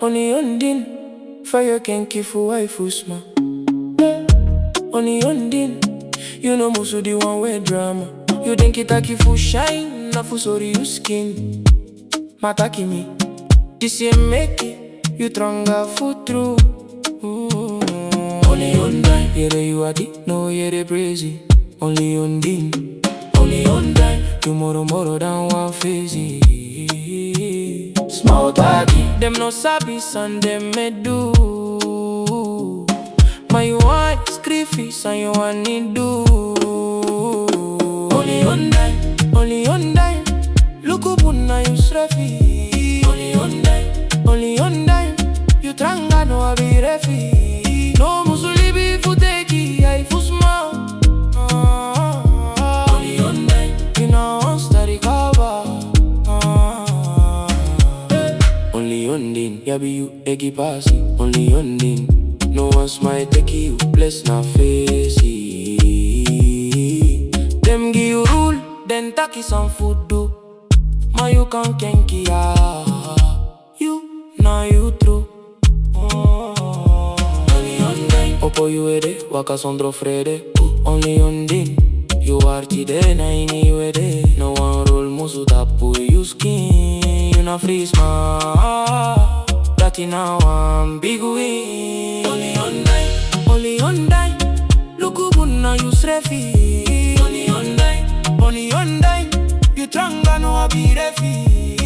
Onlyonedine, fire kenki for wife usma. Onlyonedine, you know musu the one way drama. You denki taki for shine, na for sori you skin. Mataki me, disi meki, you tranga for true. Onlyonedine, yere you adi, no yere presi. Onlyonedine, onlyonedine, you moro down one fesi. Small taki, them no sabi, and them me do. My wani, skrifi, and you wani do. Onlyonedine, luku na you srefi. Onlyonedine, you tranga no abi refi. No musu libi fu teki, I fu small. Onlyonedine, you know stari kaba. Onlyonedine, yabi you eigi pasi. Onlyonedine, no one's my teki, you ples na fesi. Them give you rule, then taki some food do. Ma you can kenki you, now you true. Onlyonedine, opo you yere, waka sondro frede. Onlyonedine, you are tide na ini wede. No one roll musu tapu you skin. You na freeze ma, dati na one big win. Onlyonedine, luku na you srefi. Onlyonedine, you tranga no abi refi.